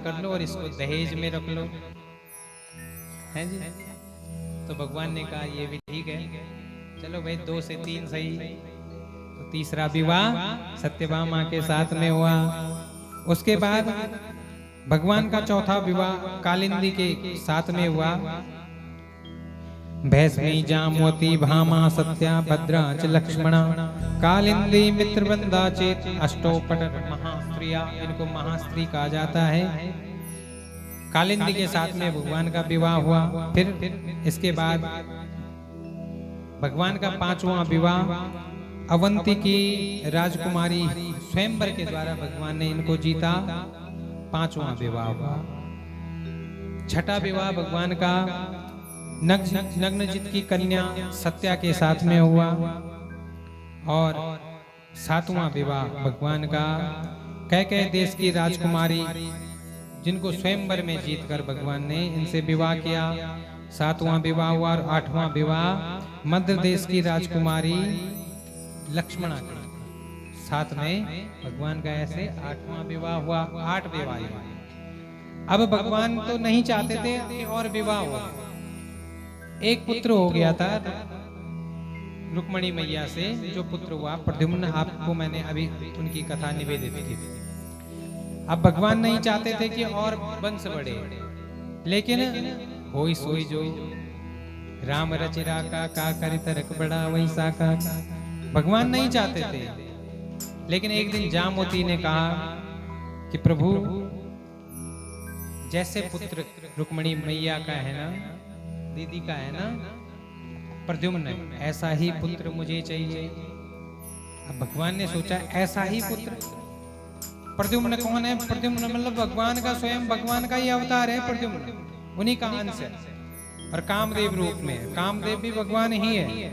कर लो और इसको दहेज में रख लो, हैं जी। तो भगवान ने कहा ये भी ठीक है, चलो भाई 2 से 3 सही। तो तीसरा विवाह सत्यभामा के साथ में हुआ। उसके बाद भगवान का चौथा विवाह कालिंदी के साथ में हुआ। भैष्मी जामवती भामा सत्या भद्रा च लक्ष्मणा कालिंदी मित्रवृंदा चेत अष्टोपट महास्त्रिया, इनको महास्त्री कहा जाता है। कालिंदी के साथ में भगवान का विवाह हुआ। फिर इसके बाद भगवान का 5वां विवाह अवंती की राजकुमारी स्वयंवर के द्वारा भगवान ने इनको जीता। 5वां विवाह हुआ। 6ठा विवाह भगवान का नग्नजित की कन्या सत्या के साथ में हुआ। और 7वां विवाह भगवान का कैकेयी देश की राजकुमारी, जिनको स्वयंवर में जीतकर भगवान ने इनसे विवाह किया। 7वां विवाह हुआ। और 8वां विवाह मध्य देश की राजकुमारी लक्ष्मणा के साथ में भगवान का ऐसे 8वां विवाह हुआ। 8 विवाह हुए। अब भगवान तो नहीं चाहते थे कि और विवाह हो। एक पुत्र हो गया था रुक्मणी मैया से, जो पुत्र हुआ प्रद्युम्न, आपको मैंने अभी उनकी कथा निवेदित की थी। अब भगवान नहीं चाहते थे कि और वंश बढ़े, लेकिन होई सोई जो राम रचिरा का करि तरक बड़ा वैसा का। भगवान नहीं चाहते थे, लेकिन एक दिन जामवती ने कहा कि प्रभु, जैसे पुत्र रुक्मणी मैया का है ना, दीदी का है ना प्रद्युम्न, ऐसा ही पुत्र मुझे चाहिए। अब भगवान ने सोचा ऐसा ही पुत्र। प्रद्युम्न कौन है? प्रद्युम्न मतलब भगवान का स्वयं, भगवान का ही अवतार है प्रद्युम्न, उन्हीं का अंश है। और कामदेव रूप में, कामदेव भी भगवान ही है।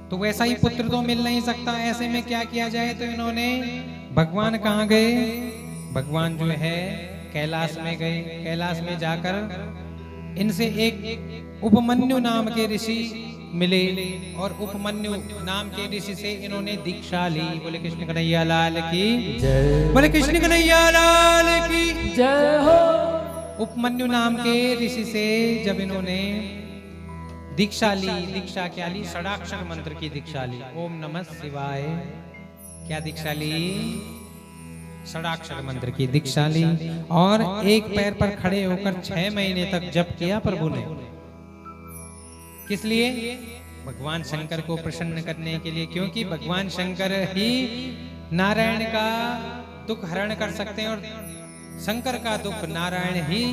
तो वैसा ही पुत्र तो मिल नहीं सकता। ऐसे में क्या किया जाए? तो इन्होंने, भगवान कहाँ गए? भगवान जो है कैलाश में गए। कैलाश में जाकर इनसे एक उपमन्यु नाम के ऋषि मिले, और उपमन्यु नाम के ऋषि से इन्होंने दीक्षा ली। बोले कृष्ण कन्हैया लाल की जय। बोले कृष्ण कन्हैया लाल की जय हो। उपमन्यु नाम के ऋषि से जब इन्होंने दीक्षा ली, दीक्षा क्या ली? षडाक्षर मंत्र की दीक्षा ली। ओम नमः शिवाय। क्या दीक्षा ली? षडाक्षर मंत्र की दीक्षा ली। और एक पैर पर खड़े होकर 6 महीने तक जप किया प्रभु ने। किस लिए? भगवान शंकर को प्रसन्न करने के लिए, क्योंकि भगवान शंकर ही नारायण का दुख हरण कर सकते हैं, और शंकर का दुख नारायण ही।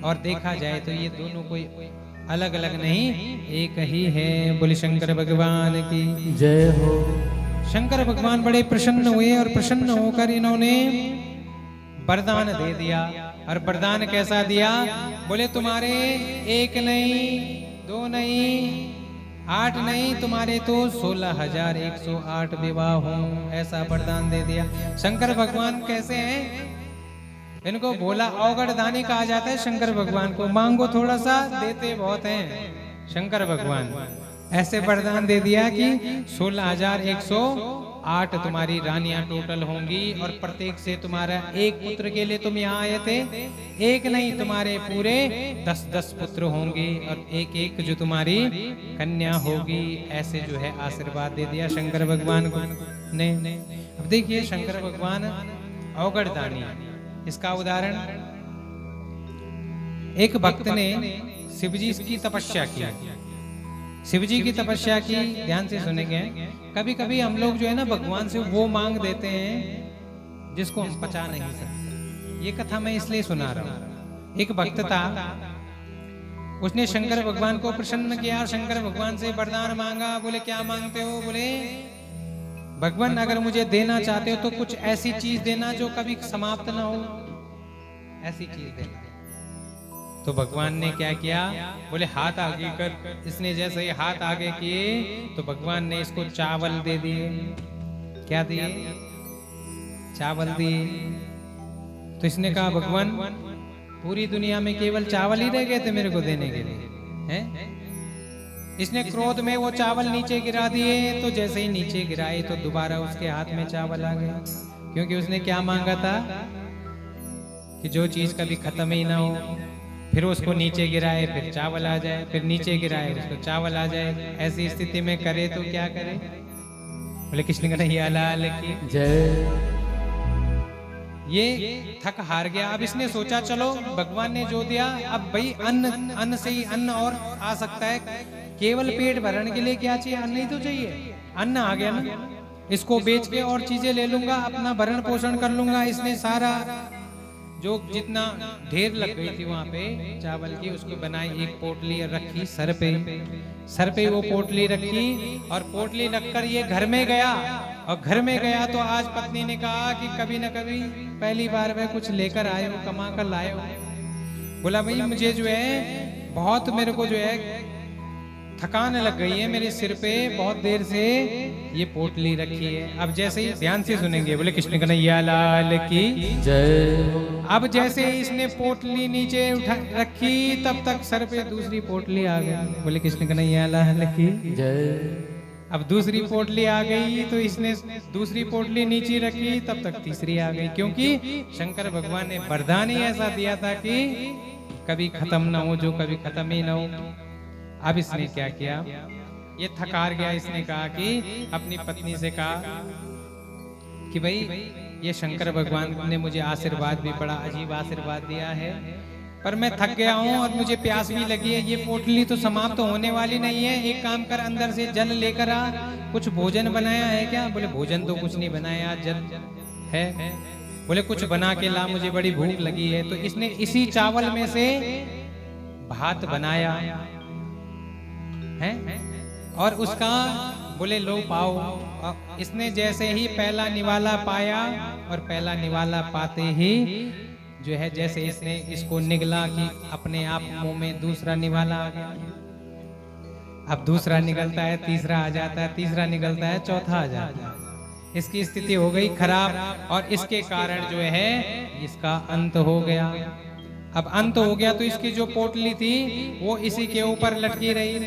और देखा जाए तो ये दोनों कोई अलग अलग नहीं, एक ही है। बोले शंकर भगवान की जय हो। शंकर भगवान बड़े प्रसन्न हुए, और प्रसन्न होकर इन्होंने वरदान दे दिया। और वरदान कैसा दिया? बोले तुम्हारे 1 नहीं, 2 नहीं, 8 नहीं, तुम्हारे तो 16,108 विवाह हों, ऐसा वरदान दे दिया। शंकर भगवान कैसे हैं? इनको भोला अवगढ़ दानी कहा जाता है। शंकर भगवान को मांगो थोड़ा सा, देते बहुत हैं शंकर भगवान। ऐसे वरदान दे दिया कि 16,108 तुम्हारी रानियां टोटल होंगी, और प्रत्येक से तुम्हारा एक पुत्र के लिए तुम यहाँ आए थे। एक नहीं, तुम्हारे पूरे 10-10 पुत्र होंगे, और एक एक जो तुम्हारी कन्या होगी। ऐसे जो है आशीर्वाद दे दिया शंकर भगवान को ने। अब देखिए शंकर भगवान अवगढ़ दानी, इसका उदाहरण, एक भक्त ने शिवजी की तपस्या की। शिवजी की तपस्या की, ध्यान से सुनेंगे। कभी कभी हम लोग जो है ना भगवान से वो मांग देते हैं जिसको हम पचा नहीं सकते। ये कथा मैं इसलिए सुना रहा हूं। एक भक्त था, उसने शंकर भगवान को प्रसन्न किया। शंकर भगवान से वरदान मांगा। बोले क्या मांगते हो? बोले भगवान अगर मुझे देना चाहते हो तो कुछ ऐसी चीज देना जो कभी समाप्त ना हो, ऐसी चीज देना। तो भगवान ने क्या किया? बोले हाथ आगे कर। इसने जैसे ही हाथ आगे किए तो भगवान ने इसको चावल दे दिए। क्या दिए? चावल दिए। तो इसने कहा भगवान पूरी दुनिया में केवल चावल ही रह गए थे मेरे को देने के लिए, हैं? इसने क्रोध में वो चावल नीचे गिरा दिए। तो जैसे ही नीचे गिराए तो दोबारा उसके हाथ में चावल आ गया, क्योंकि उसने क्या मांगा था? कि जो चीज कभी खत्म ही ना हो, फिर उसको नीचे गिराए फिर चावल आ जाए, फिर नीचे गिराए उसको चावल आ जाए। ऐसी स्थिति में करे तो क्या करे? बोले कृष्ण कन्हैया लाल की जय। ये थक हार गया। अब इसने सोचा चलो भगवान ने जो दिया, अब भाई अन्न से ही अन्न और आ सकता है। केवल पेट भरने के लिए क्या चाहिए? अन्न ही तो चाहिए। अन्न आ गया ना, इसको बेच के और चीजें ले लूंगा, अपना भरण पोषण कर लूंगा। इसने सारा जो जितना ढेर लग गई थी वहां पे चावल की, उसको बनाई, एक पोटली रखी सर पे वो पोटली रखी, और पोटली रखकर ये घर में गया। और घर में गया तो आज पत्नी ने कहा कि कभी न कभी पहली बार वह कुछ लेकर आए हो, कमा कर लाए हो। बोला भाई मुझे जो है बहुत, मेरे को जो है थकान लग गई है मेरे सिर पे, बहुत देर से ये पोटली रखी है। अब जैसे ही ध्यान से सुनेंगे, बोले कृष्ण कन्हैया लाल की जय। अब जैसे ही इसने पोटली नीचे उठा रखी, तब तक सर पे दूसरी पोटली आ गई। बोले कृष्ण कन्हैया लाल की जय। अब दूसरी पोटली आ गई तो इसने दूसरी पोटली नीचे रखी, तब तक तीसरी आ गई। क्योंकि शंकर भगवान ने वरदान ही ऐसा दिया था कि कभी खत्म ना हो, जो कभी खत्म ही ना हो। अब इसने क्या किया? ये थक हार गया। इसने कहा कि अपनी पत्नी से कहा कि भाई ये शंकर भगवान ने मुझे आशीर्वाद भी, बड़ा अजीब आशीर्वाद दिया है, पर मैं थक गया हूँ और मुझे प्यास भी लगी है। ये पोटली तो समाप्त तो होने वाली नहीं है। एक काम कर, अंदर से जल लेकर आ। कुछ भोजन बनाया है क्या? बोले भोजन तो कुछ नहीं बनाया, जल है। बोले कुछ बना के ला, मुझे बड़ी भूख लगी है। तो इसने इसी चावल में से भात बनाया है, और उसका बोले लो पाओ। और इसने जैसे ही पहला निवाला पाया, और पहला निवाला पाते ही जो है जैसे इसने इसको निगला कि अपने आप मुंह में दूसरा निवाला आ गया। अब दूसरा निकलता है, तीसरा आ जाता है, तीसरा निकलता है, चौथा आ जाता है। इसकी स्थिति हो गई खराब, और इसके कारण जो है इसका अंत हो गया। अब अंत हो गया तो इसकी जो पोटली थी वो इसी के ऊपर लटकी रही।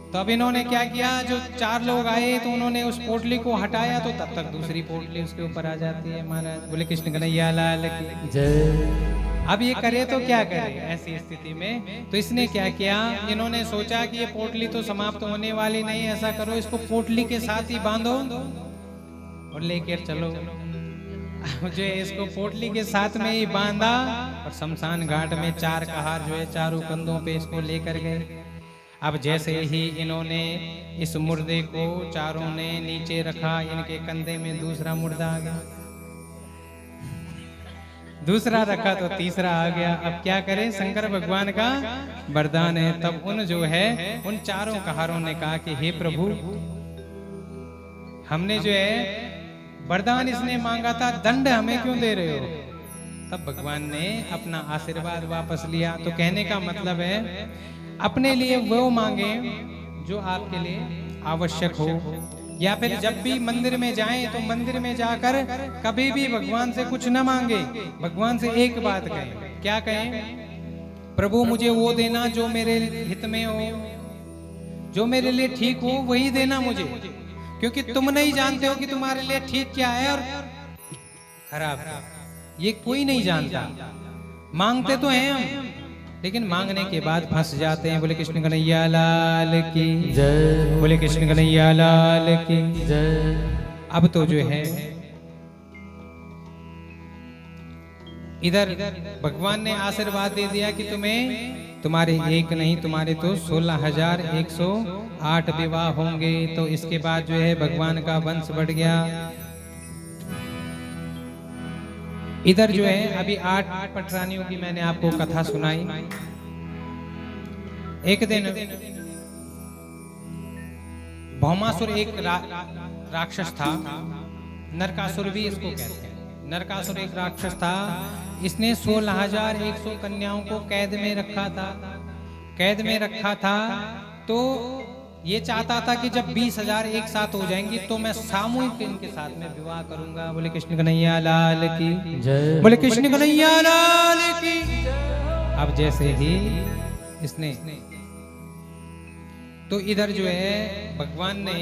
तो अब इन्होंने क्या किया, जो चार लोग आए तो उन्होंने उस पोटली को हटाया, तो तब तक दूसरी पोटली उसके ऊपर आ जाती है। महाराज बोले कृष्ण कन्हैया लाल की जय। अब ये करे तो क्या करे ऐसी स्थिति में? तो इसने क्या किया, इन्होंने सोचा कि ये पोटली तो समाप्त होने वाली नहीं, ऐसा करो इसको पोटली के साथ ही बांधो और लेकर चलो। मुझे इसको पोटली के साथ में ही बांधा और शमशान घाट में चार कहार जो है चारों कंधों पे इसको लेकर गए। अब जैसे ही इन्होंने इस मुर्दे को चारों ने नीचे रखा, इनके कंधे में दूसरा मुर्दा आ गया, दूसरा रखा तो तीसरा आ गया। अब क्या करें, शंकर भगवान का वरदान है। तब उन जो है उन चारों कहारों ने कहा कि हे प्रभु, हमने जो है वरदान इसने मांगा था, दंड हमें क्यों दे रहे हो? तब भगवान ने अपना आशीर्वाद वापस लिया। तो कहने का मतलब है अपने लिए वो मांगे जो आपके लिए आवश्यक हो, या फिर जब भी मंदिर में जाएं तो मंदिर में जाकर कभी भी भगवान से कुछ न मांगे, भगवान से एक बात कहें। क्या कहें? प्रभु मुझे वो देना जो मेरे हित में हो, जो मेरे लिए ठीक हो वही देना मुझे, क्योंकि तुम नहीं जानते हो कि तुम्हारे लिए ठीक क्या है और खराब, ये कोई नहीं जानता। मांगते तो हैं हम, लेकिन मांगने के बाद फंस जाते हैं। बोले कृष्ण कन्हैया लाल की जय। बोले कृष्ण कन्हैया लाल की जय। अब तो जो है इधर भगवान ने आशीर्वाद दे दिया कि तुम्हें, तुम्हारे एक नहीं तुम्हारे तो 16,108 विवाह होंगे। तो इसके बाद जो है भगवान का वंश बढ़ गया। इधर जो है अभी 8 पटरानियों की मैंने आपको कथा सुनाई। एक दिन भौमासुर एक राक्षस था, नरकासुर भी इसको कहते हैं। नरकासुर एक राक्षस था, इसने 16,100 कन्याओं को कैद में रखा था। कैद में रखा था तो ये चाहता था कि जब 20,000 एक साथ हो जाएंगी तो मैं सामूहिक इनके साथ में विवाह करूंगा। बोले कृष्ण कन्हैया लाल की जय। बोले कृष्ण कन्हैया लाल की। अब जैसे ही इसने तो इधर जो है भगवान ने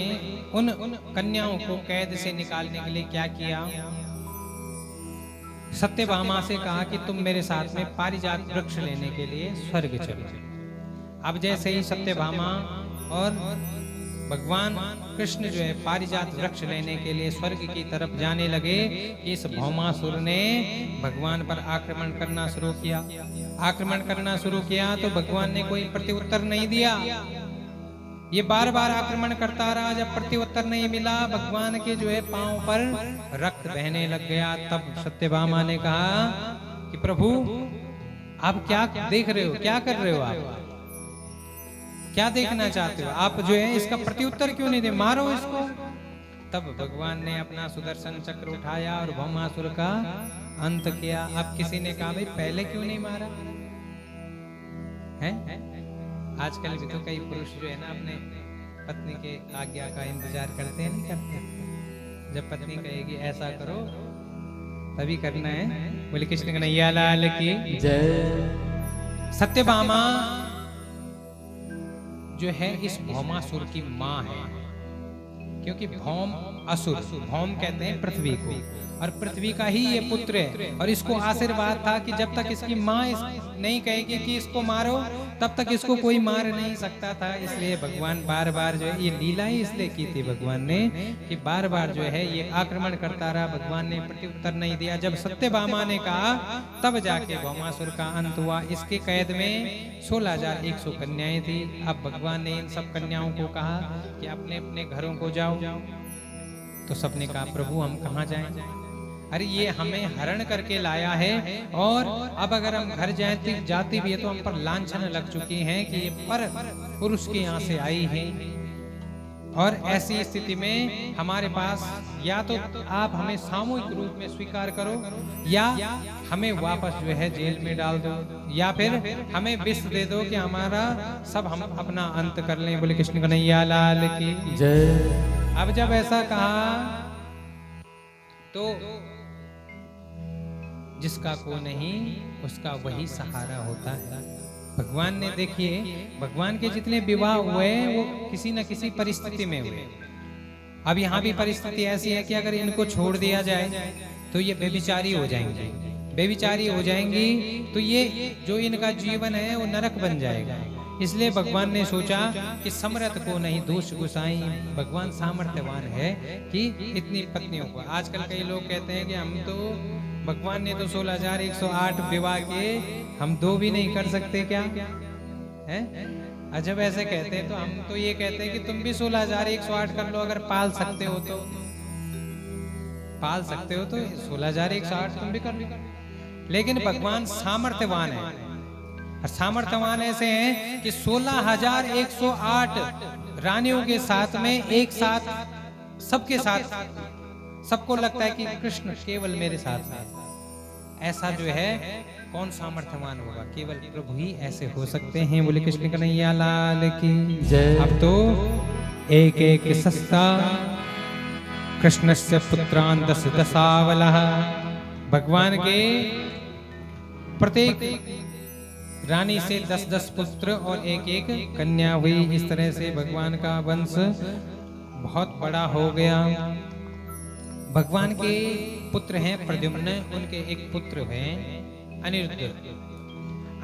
उन कन्याओं को कैद से निकालने के लिए क्या किया, सत्यभामा से कहा कि तुम मेरे साथ में पारिजात वृक्ष लेने के लिए स्वर्ग चलो। अब जैसे ही सत्यभामा और भगवान कृष्ण जो है पारिजात वृक्ष लेने के लिए स्वर्ग की तरफ जाने लगे, इस भौमासुर ने भगवान पर आक्रमण करना शुरू किया। आक्रमण करना शुरू किया तो भगवान ने कोई प्रत्युत्तर नहीं दिया। ये बार बार आक्रमण करता रहा। जब प्रत्युत्तर नहीं मिला, भगवान के जो है पांव पर रक्त बहने लग गया। तब सत्यभामा ने कहा कि प्रभु आप क्या देख रहे हो, क्या कर रहे हो, आप क्या देखना चाहते हो, आप जो है इसका प्रत्युत्तर क्यों नहीं दे, मारो इसको। तब भगवान ने अपना सुदर्शन चक्र उठाया और भौमासुर का अंत किया। अब किसी ने कहा भाई पहले क्यों नहीं मारा है? आजकल भी तो कई पुरुष जो है ना अपने पत्नी के आज्ञा का इंतजार करते हैं, नहीं करते। जब पत्नी कहेगी ऐसा करो तभी करना है। बोले कृष्ण कन्हैया लाल की जय। सत्यभामा जो है इस भौमासुर की माँ है, क्योंकि भौम असुर, भौम कहते हैं पृथ्वी को, और पृथ्वी का ही ये पुत्र है। और इसको आशीर्वाद था कि जब तक इसकी माँ नहीं कहेगी कि इसको मारो, तब तक इसको कोई मार नहीं सकता था। इसलिए भगवान बार बार जो है ये लीला ही इसलिए की थी भगवान ने कि बार बार जो है ये आक्रमण करता रहा। भगवान ने प्रत्युत्तर नहीं दिया। जब सत्यभामा ने कहा तब जाके भौमासुर का अंत हुआ। इसके कैद में 16,100 कन्याएं थी। अब भगवान ने इन सब कन्याओं को कहा कि अपने अपने घरों को जाओ। तो सबने कहा प्रभु हम कहाँ जाएं? अरे ये हमें हरण करके लाया है, और अब अगर हम घर जाती भी है तो हम पर लांछन लग चुकी हैं कि ये पर पुरुष के यहाँ से आई है। और ऐसी स्थिति में हमारे पास या तो आप हमें सामूहिक रूप में स्वीकार करो, या हमें वापस जो है जेल में डाल दो, या फिर हमें विष दे दो कि हमारा सब हम अपना अंत कर लें। बोले कृष्ण कन्हैया लाल की जय। अब जब ऐसा कहा तो जिसका को नहीं उसका वही सहारा होता है। भगवान ने देखिए, भगवान के जितने विवाह हुए वो किसी न किसी परिस्थिति में हुए। अब यहाँ भी परिस्थिति ऐसी है कि अगर इनको छोड़ दिया जाए तो ये बेविचारी हो जाएंगी। बेविचारी हो जाएंगी तो ये जो इनका जीवन है वो नरक बन जाएगा। इसलिए भगवान ने सोचा कि समर्थ को नहीं दोष गुसाई। भगवान सामर्थ्यवान है कि इतनी पत्नियों को। आजकल कई लोग कहते हैं कि हम तो भगवान ने तो 16,108 विवाह किए, हम 2 भी नहीं कर सकते क्या है? जब ऐसे कहते हैं तो हम तो ये कहते हैं कि तुम भी 16,108 कर लो, अगर पाल सकते हो तो। पाल सकते हो तो 16,108 तुम भी कर लो। लेकिन भगवान सामर्थ्यवान है, और सामर्थ्यवान ऐसे हैं कि 16,108 रानियों के साथ में एक साथ सबके साथ सबको लगता है कि कृष्ण केवल मेरे साथ है। ऐसा जो है कौन सामर्थ्यवान होगा? केवल प्रभु ही ऐसे हो सकते हैं। बोले कृष्ण कन्हैया लाल की जय। अब तो एक एक सस्ता कृष्णस्य पुत्रान दश दशावलः। भगवान के प्रत्येक रानी से 10-10 पुत्र और एक एक कन्या हुई। इस तरह से भगवान का वंश बहुत बड़ा हो गया। भगवान के पुत्र हैं प्रद्युम्न, उनके एक पुत्र हैं अनिरुद्ध।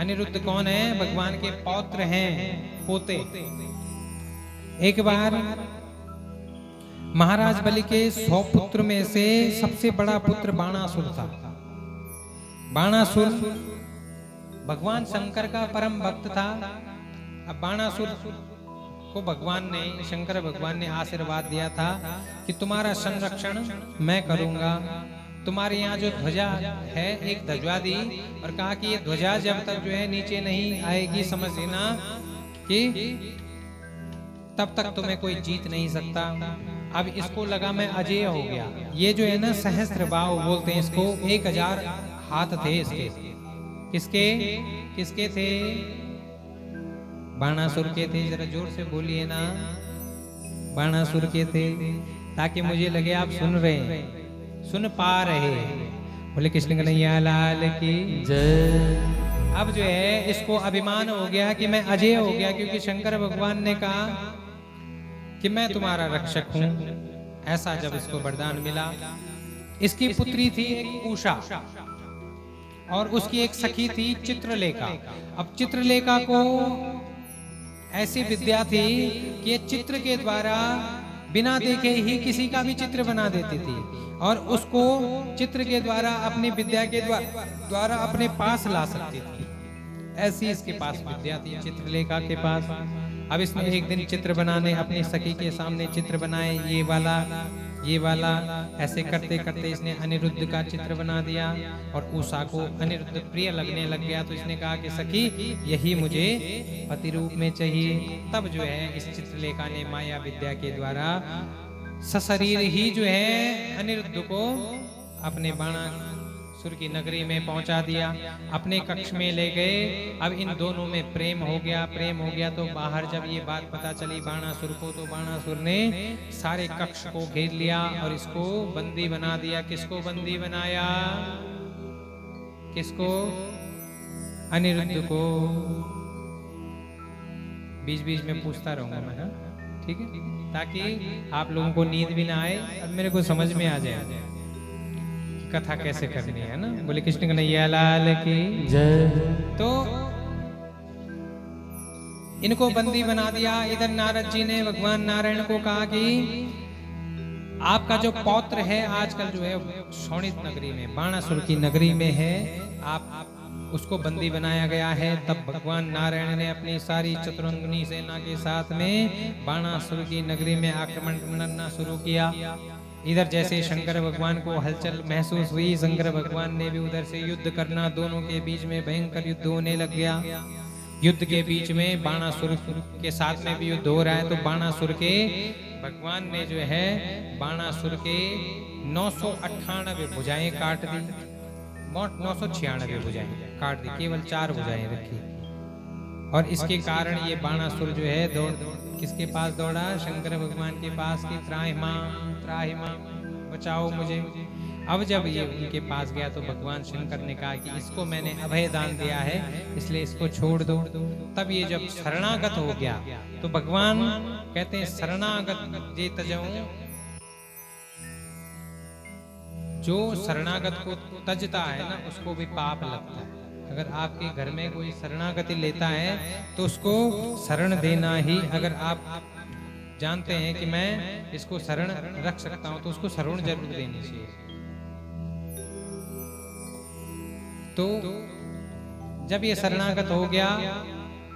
अनिरुद्ध कौन है? भगवान के पौत्र हैं, पोते। एक बार महाराज बलि के 100 पुत्र में से सबसे बड़ा पुत्र बाणासुर था। बाणासुर भगवान शंकर का परम भक्त था। अब बाणासुर को भगवान ने, शंकर भगवान ने आशीर्वाद दिया था कि तुम्हारा संरक्षण मैं करूंगा। तुम्हारे यहाँ जो ध्वजा है एक ध्वजा दी, और कहा कि ये ध्वजा जब तक जो है नीचे नहीं आएगी समझ लेना कि तब तक तुम्हें कोई जीत नहीं सकता। अब इसको लगा मैं अजेय हो गया। ये जो है ना सहस्त्रबाहु बोलते हैं इसको, 1000 हाथ थे इसके। किसके किसके थे? बाणासुर के थे। जरा जोर से बोलिए ना, बाणासुर के थे, ताकि मुझे लगे आप सुन रहे हैं, सुन पा रहे हैं। बोले कृष्ण कन्हैया लाल की जय। अब जो है इसको अभिमान हो गया कि मैं अजय हो गया, क्योंकि शंकर भगवान ने कहा कि मैं तुम्हारा रक्षक हूं। ऐसा जब इसको वरदान मिला। इसकी पुत्री थी एक उषा। और उसकी एक सखी थी चित्रलेखा। अब चित्रलेखा को ऐसी विद्या थी कि ये चित्र के द्वारा बिना देखे ही किसी का भी चित्र बना देती थी और उसको चित्र के द्वारा अपनी विद्या के द्वारा अपने पास ला सकती थी। ऐसी इसके पास विद्या थी चित्रलेखा के पास। अब इसने एक दिन चित्र बनाने अपनी सखी के सामने चित्र बनाए, ये वाला ऐसे करते करते इसने अनिरुद्ध का चित्र बना दिया और उषा को अनिरुद्ध प्रिय लगने लग गया। तो इसने कहा कि सखी यही मुझे पति रूप में चाहिए। तब जो है इस चित्रलेखा ने माया विद्या के द्वारा सशरीर ही जो है अनिरुद्ध को अपने बाणासुर की नगरी में पहुंचा दिया, अपने कक्ष में ले गए। अब इन दोनों में प्रेम हो गया तो बाहर जब ये बात पता चली बाणासुर को, तो बाणासुर ने सारे कक्ष को घेर लिया और इसको बंदी बना दिया। किसको बंदी बनाया? किसको? अनिरुद्ध को। बीच बीच में पूछता रहूंगा मैं, हाँ? ठीक है, ताकि आप लोगों को नींद भी ना आए और मेरे को समझ में आ जाए कथा कैसे करनी है ना। बोले कृष्ण कन्हैया लाल की जय। तो इनको बंदी बना दिया। इधर नारद जी ने भगवान नारायण को कहा कि आपका जो पौत्र है आजकल जो है शोणित नगरी में, बाणासुर की नगरी में है, आप उसको बंदी बनाया गया है। तब भगवान नारायण ने अपनी सारी चतुरंगनी सेना के साथ में बाणासुर की नगरी में आक्रमण करना शुरू किया। इधर जैसे शंकर भगवान को हलचल महसूस हुई, शंकर भगवान ने भी उधर से युद्ध करना, दोनों के बीच में भयंकर युद्ध होने लग गया। युद्ध के बीच में बाणासुर के साथ में भी युद्ध हो रहा है। तो बाणासुर के भगवान ने जो है बाणासुर के 998 भुजाएं काट दी, 996 भुजाएं काट दी, केवल 4 भुजाएं रखी। और इसके कारण ये बाणासुर जो है दौड़ किसके पास दौड़ा? शंकर भगवान के पास की त्राहिमा बचाओ मुझे। अब जब ये उनके पास गया तो भगवान शंकर ने कहा कि इसको मैंने अभय दान दिया है, इसलिए इसको छोड़ दो। तब ये जब शरणागत हो गया तो भगवान कहते हैं शरणागत जे तजऊं, जो शरणागत को तजता है ना उसको भी पाप लगता है। अगर आपके घर में कोई शरणागति लेता है तो उसको शरण देना ही, अगर आप जानते हैं कि मैं इसको शरण रख सकता हूं तो उसको शरण जरूर देनी चाहिए। तो जब ये शरणागत हो गया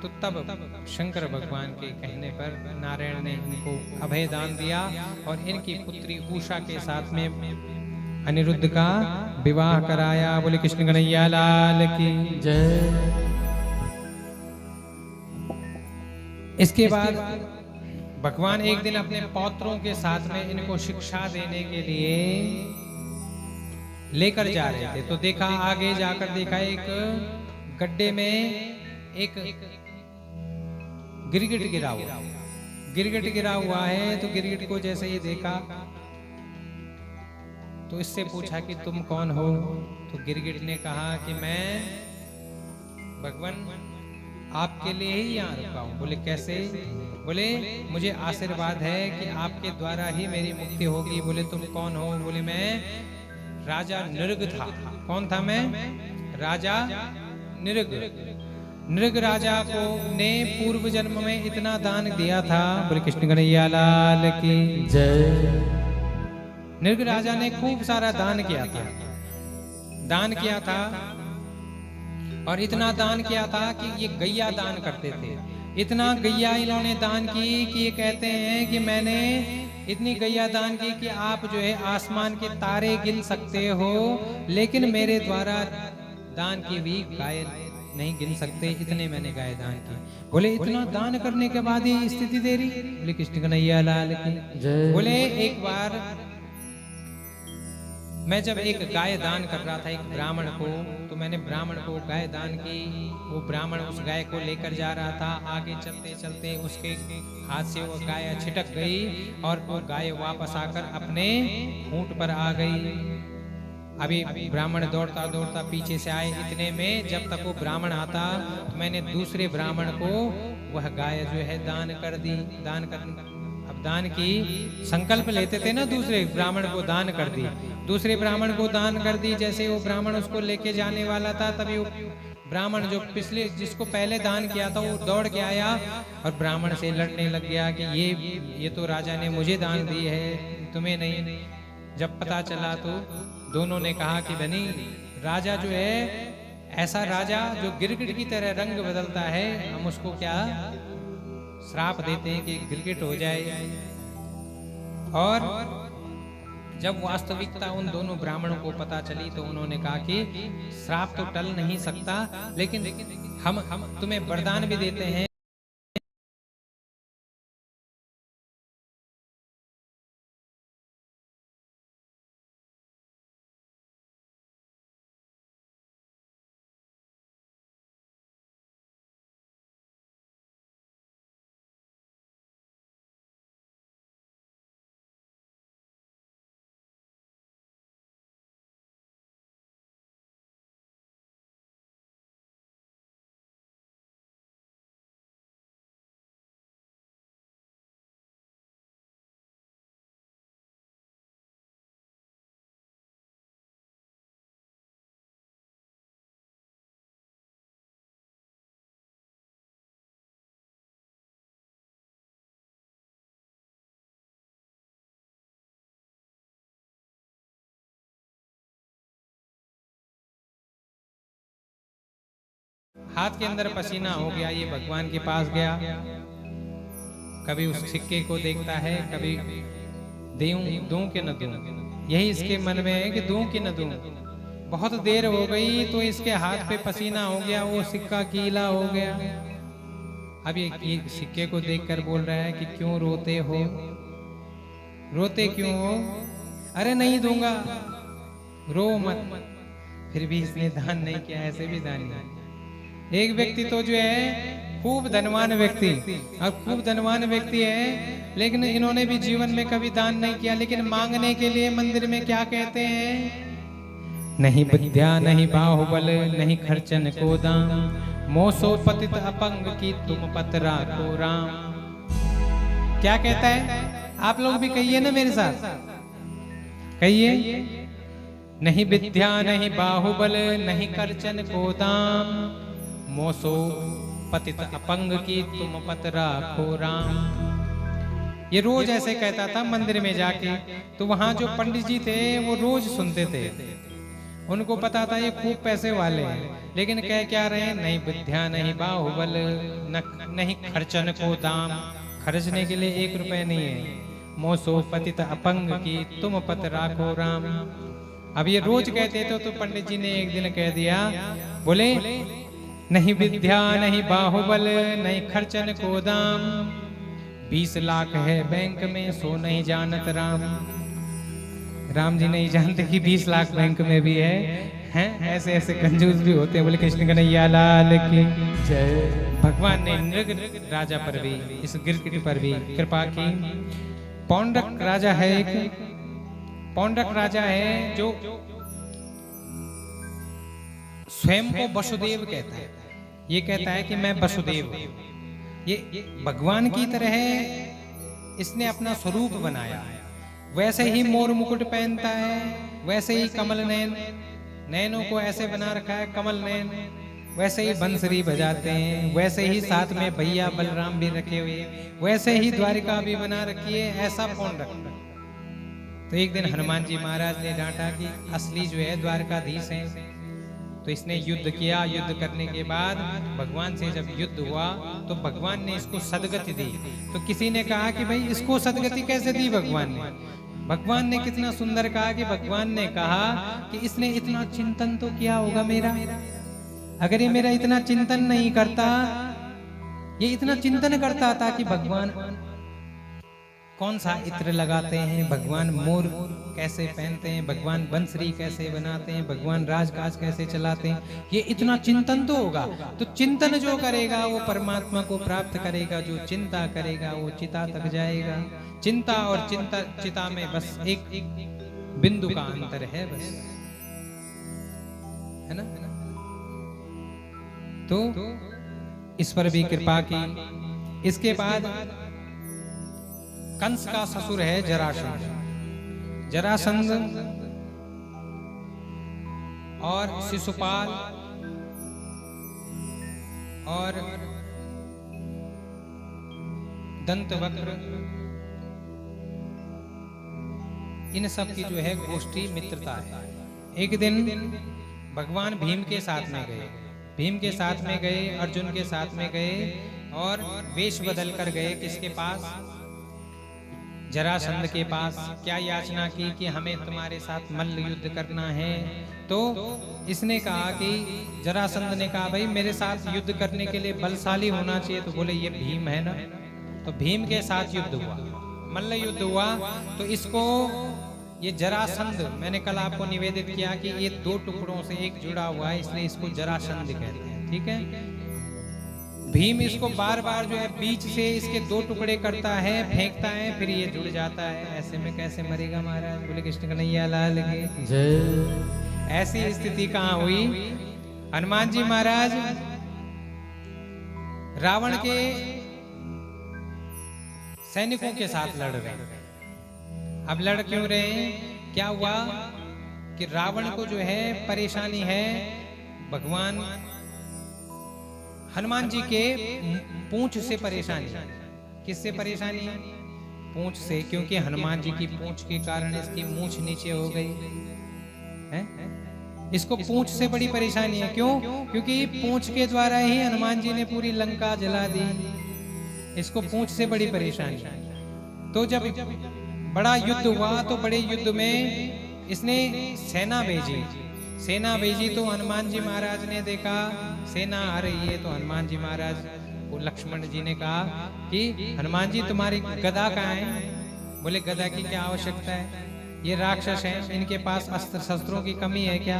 तो तब शंकर भगवान के कहने पर नारायण ने इनको अभय दान दिया और इनकी पुत्री उषा के साथ में अनिरुद्ध का विवाह कराया। बोले कृष्ण कन्हैया लाल की जय। इसके बाद भगवान एक दिन अपने पौत्रों के साथ में इनको शिक्षा देने के लिए लेकर जा रहे थे। तो देखा आगे जाकर देखा एक गड्ढे में एक गिरगिट गिरा हुआ, गिरगिट गिरा हुआ है। तो गिरगिट को जैसे ही देखा तो इससे पूछा कि तुम कौन हो? तो गिरगिट ने कहा कि मैं भगवान आपके लिए ही यहाँ रुका हूँ। बोले कैसे? बोले मुझे आशीर्वाद है कि आपके द्वारा ही मेरी मुक्ति होगी। बोले तुम कौन हो? बोले मैं राजा नृग था। कौन था मैं? राजा नृग। नृग राजा को ने पूर्व जन्म में इतना दान दिया था। बोले कृष्ण कन्हैया लाल की जय। नृग राजा ने खूब सारा दान किया था, दान किया था और इतना दान किया था कि ये गैया दान करते थे। इतना गैया इन्होंने दान की कि ये कहते हैं कि मैंने इतनी गैया दान की कि आप जो है आसमान के तारे गिन सकते हो, लेकिन मेरे द्वारा दान की भी गाय नहीं गिन सकते, इतने मैंने गाय दान की। बोले इतना दान करने के बाद ही स्थिति दे रही? बोले कृष्ण कन्हैया लाल की जय। बोले एक बार मैं जब एक गाय दान कर रहा था एक ब्राह्मण को, तो मैंने ब्राह्मण को गाय दान की। वो ब्राह्मण उस गाय को लेकर जा रहा था, आगे चलते चलते उसके हाथ से वो गाय छिटक गई और वो गाय वापस आकर अपने ऊंट पर आ गई। अभी ब्राह्मण दौड़ता दौड़ता पीछे से आए, इतने में जब तक वो ब्राह्मण आता तो मैंने दूसरे ब्राह्मण को वह गाय जो है दान कर दी। दान कर अब दान की संकल्प लेते थे ना, दूसरे ब्राह्मण को दान कर दी, दूसरे ब्राह्मण को दान कर दी। जैसे वो ब्राह्मण उसको लेके जाने वाला था, तभी वो ब्राह्मण जो पिछले जिसको पहले दान किया था वो दौड़ के आया और ब्राह्मण से लड़ने लग गया कि ये तो राजा ने मुझे दान दी है, तुम्हें नहीं। जब पता चला तो दोनों ने कहा कि बनी राजा जो है ऐसा राजा जो गिरगिट की तरह रंग बदलता है, हम उसको क्या श्राप देते हैं कि गिरगिट हो जाए। और जब वास्तविकता उन दोनों ब्राह्मणों को पता चली तो उन्होंने कहा कि श्राप तो टल नहीं सकता, लेकिन हम तुम्हें वरदान भी देते हैं। हाथ के अंदर पसीना हो गया, ये भगवान के पास गया, कभी उस सिक्के को देखता है, कभी दूं कि न दूं। यही इसके मन में है कि दूं कि न दूं। बहुत देर हो गई तो इसके हाथ पे पसीना हो गया, वो सिक्का गीला हो गया। अब ये सिक्के को देखकर बोल रहा है कि क्यों रोते हो, रोते क्यों हो? अरे नहीं दूंगा, रो मत। फिर भी इसने दान नहीं किया, ऐसे भी दान नहीं। एक व्यक्ति तो जो है खूब धनवान व्यक्ति, अब खूब धनवान व्यक्ति है, लेकिन इन्होंने भी जीवन में कभी दान नहीं किया, लेकिन मांगने के लिए मंदिर में क्या कहते हैं? नहीं विद्या नहीं बाहुबल नहीं खर्चन को दाम, मोसो पतित अपंग की तुम पतरा को राम। क्या कहता है? आप लोग भी कहिए ना मेरे साथ, कहिए। नहीं विद्या नहीं बाहुबल नहीं खर्चन को दाम, मोसो पतित अपंग की तुम पत राखो राम। ये रोज ऐसे कहता था मंदिर में जाके, तो वहां जो पंडित जी थे वो रोज सुनते थे, उनको पता था ये खूब पैसे वाले हैं, लेकिन कह क्या रहे हैं? नहीं विद्या नहीं बाहुबल नहीं खर्चन को दाम, खर्चने के लिए 1 रुपए नहीं है। मोसो पतित अपंग की तुम पत राखो राम। अब ये रोज कहते थे, तो पंडित जी ने एक दिन कह दिया, बोले नहीं विद्या नहीं बाहुबल नहीं खर्चन को दाम, 20 लाख है बैंक में सो नहीं जानत राम। राम जी नहीं जानते कि 20 लाख बैंक में भी है, हैं? ऐसे ऐसे कंजूस भी होते हैं। बोले कृष्ण कन्हैया लाल की जय। भगवान ने नृग राजा पर भी, इस गिरगिट पर भी कृपा की। पौंड्रक राजा है एक, पौंड्रक राजा है जो स्वयं को वसुदेव कहता है। ये कहता है कि मैं वसुदेव हूं। ये भगवान की तरह इसने अपना स्वरूप बनाया। वैसे ही मोर मुकुट पहनता है, वैसे ही कमल नयन, नयनों को ऐसे बना रखा है कमल नयन, वैसे ही बंसरी बजाते हैं, वैसे ही साथ में भैया बलराम भी रखे हुए, वैसे ही द्वारिका भी बना रखी है, ऐसा पौंड्रक। तो एक दिन हनुमान जी महाराज ने डांटा कि असली जो है द्वारकाधीश है। तो इसने युद्ध किया, युद्ध करने के बाद भगवान से जब युद्ध हुआ तो भगवान ने इसको सदगति दी। तो किसी ने कहा कि भाई इसको सदगति कैसे दी भगवान ने? भगवान ने कितना सुंदर कहा कि भगवान ने कहा कि इसने इतना चिंतन तो किया होगा मेरा, अगर ये मेरा इतना चिंतन नहीं करता, ये इतना चिंतन करता था कि भगवान कौन सा इत्र लगाते हैं, भगवान मोर कैसे पहनते हैं, भगवान बंसरी कैसे बनाते हैं, भगवान राजकाज कैसे चलाते हैं, ये इतना चिंतन तो होगा। तो चिंतन जो करेगा वो परमात्मा को प्राप्त करेगा, जो चिंता करेगा वो चिता तक जाएगा। चिंता और चिता में बस एक बिंदु का अंतर है, बस, है ना? तो इस पर भी कृपा की। इसके बाद कंस का ससुर है जरासंध। जरासंध और शिशुपाल और दंतवक्र, इन सब की जो है गोष्ठी मित्रता है। एक दिन भगवान भीम के साथ में गए, भीम के साथ में गए, अर्जुन के साथ में गए और वेश बदल कर गए किसके पास? जरासंध के पास। क्या याचना की कि हमें तुम्हारे साथ मल्ल युद्ध करना है। तो इसने कहा कि जरासंध ने कहा भाई मेरे साथ युद्ध करने के लिए बलशाली होना चाहिए। तो बोले ये भीम है ना। तो भीम के साथ युद्ध हुआ, मल्ल युद्ध हुआ। तो इसको ये जरासंध, मैंने कल आपको निवेदित किया कि ये दो टुकड़ों से एक जुड़ा हुआ है, इसलिए इसको जरासंध कहते हैं। ठीक है। भीम इसको बार बार जो है बीच से इसके दो टुकड़े करता है, फेंकता है, फिर ये जुड़ जाता है। ऐसे में कैसे मरेगा महाराज? बोले कृष्ण कन्हैया लाल की जय। ऐसी स्थिति कहाँ हुई? हनुमान जी महाराज रावण के सैनिकों के साथ लड़ रहे हैं। अब लड़ क्यों रहे हैं? क्या हुआ कि रावण को जो है परेशानी है, भगवान हनुमान जी के पूंछ से परेशानी। किससे परेशानी है? पूंछ से, क्योंकि हनुमान जी की पूंछ के कारण इसकी मूंछ नीचे हो गई है। इसको पूंछ से बड़ी परेशानी है। क्यों? क्योंकि पूंछ के द्वारा ही हनुमान जी ने पूरी लंका जला दी। इसको पूंछ से बड़ी परेशानी। तो जब बड़ा युद्ध हुआ तो बड़े युद्ध में इसने सेना भेजी। सेना भेजी तो हनुमान जी महाराज ने देखा सेना आ रही है। तो हनुमान जी महाराज को लक्ष्मण जी ने कहा कि हनुमान जी तुम्हारी गदा कहाँ है? बोले गदा की क्या आवश्यकता है? ये राक्षस हैं, इनके पास अस्त्र शस्त्रों की कमी है क्या?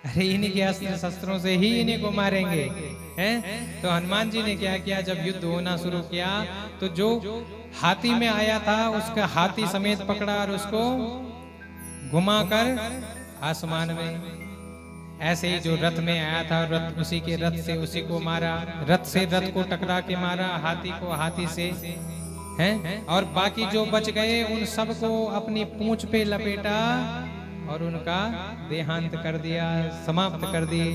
अरे इन्हीं के अस्त्र शस्त्रों से ही इन्हीं को मारेंगे हैं। तो हनुमान जी ने क्या किया? जब युद्ध होना शुरू किया तो जो हाथी में आया था उसका हाथी समेत पकड़ा और उसको घुमाकर आसमान में, ऐसे ही जो रथ में आया था रथ, उसी के रथ से उसी को मारा, रथ से रथ को टकरा के मारा, हाथी को हाथी से हैं। और बाकी जो बच गए उन सबको अपनी पूंछ पे लपेटा और उनका देहांत कर दिया, समाप्त कर दिए।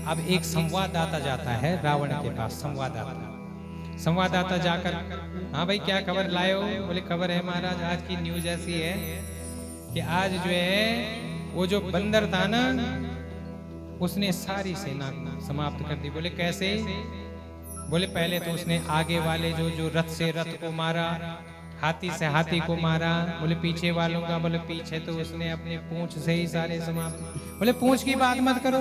अब एक संवाददाता जाता है रावण के पास। संवाददाता जाकर, हाँ भाई क्या खबर लाए हो? बोले खबर है महाराज, आज की न्यूज ऐसी है कि आज जो है वो जो बंदर था ना उसने सारी सेना समाप्त कर दी। बोले कैसे? बोले पहले तो उसने आगे वाले जो रथ से रथ को मारा, हाथी से हाथी को मारा। बोले पीछे वालों का? बोले पीछे तो उसने अपने पूंछ से ही सारे समाप्त। बोले पूंछ की बात मत करो,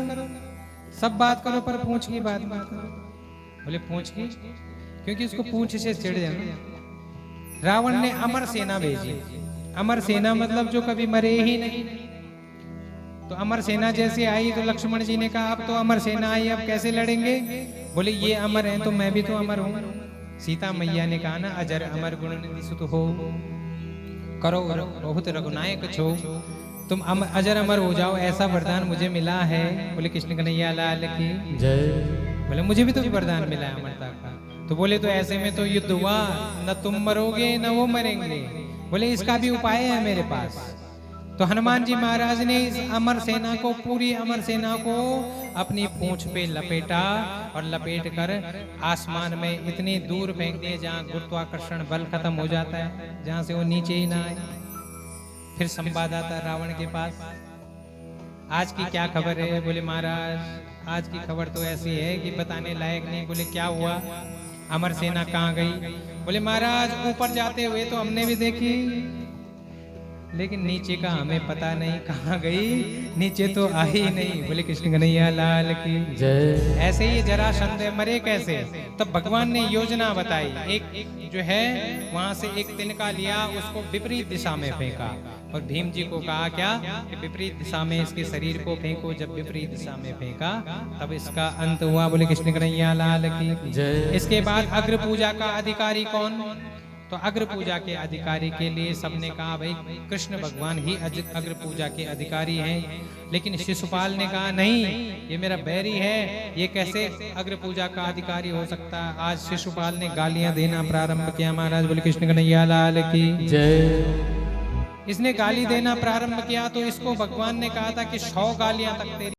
सब बात करो पर पूंछ की बात मत करो। बोले पूंछ की? क्योंकि उसको पूंछ से चिढ़ जाना। रावण ने अमर सेना भेजी। अमर सेना मतलब जो कभी मरे ही नहीं। तो अमर सेना जैसे आई तो लक्ष्मण जी ने कहा अब तो अमर सेना आई, अब कैसे लड़ेंगे? बोले ये अमर हैं तो मैं भी तो अमर हूँ। सीता मैया ने कहा ना अजर अमर गुण निधि सुत हो, करो बहुत रघुनायक छो, तुम अजर अमर हो जाओ, ऐसा वरदान मुझे मिला है। बोले कृष्ण कन्हैया लाल की जय। बोले मुझे भी तो वरदान मिला है अमरता का। तो बोले तो ऐसे में तो युद्ध हुआ, न तुम मरोगे न वो मरेंगे। बोले इसका भी उपाय है मेरे पास। तो हनुमान जी महाराज ने इस अमर सेना को, पूरी अमर सेना को अपनी पूंछ पे लपेटा और लपेट कर आसमान में इतनी दूर फेंक दिए जहाँ गुरुत्वाकर्षण बल खत्म हो जाता है, जहाँ से वो नीचे ही ना आए। फिर संवाददाता रावण के पास, आज की क्या खबर है? बोले महाराज आज की खबर तो ऐसी है कि बताने लायक नहीं। बोले क्या हुआ? अमर सेना कहाँ गई? बोले महाराज ऊपर जाते हुए तो हमने भी देखी, लेकिन नीचे का हमें पता नहीं कहाँ गई, नीचे तो आई नहीं। बोले कृष्ण कन्हैया लाल की जय। ऐसे ही जरासंध मरे कैसे? तब भगवान ने योजना बताई। एक जो है वहां से एक तिनका लिया, उसको विपरीत दिशा में फेंका और भीम जी को कहा क्या कि विपरीत दिशा में इसके शरीर को फेंको। जब विपरीत दिशा में फेंका तब इसका अंत हुआ। बोले कृष्ण कन्हैया लाल की जय। इसके बाद अग्र पूजा का अधिकारी कौन? तो तो अग्र पूजा के अधिकारी के लिए सबने कहा भाई कृष्ण भगवान ही अग्र पूजा के अधिकारी हैं। लेकिन शिशुपाल ने कहा नहीं, ये मेरा बैरी है, ये कैसे अग्र पूजा का अधिकारी हो सकता है। आज शिशुपाल ने गालियां देना प्रारंभ किया। महाराज बोले कृष्ण कन्हैया लाल की जय। इसने गाली देना प्रारंभ किया तो इसको भगवान ने कहा था कि 100 गालियां तक तेरी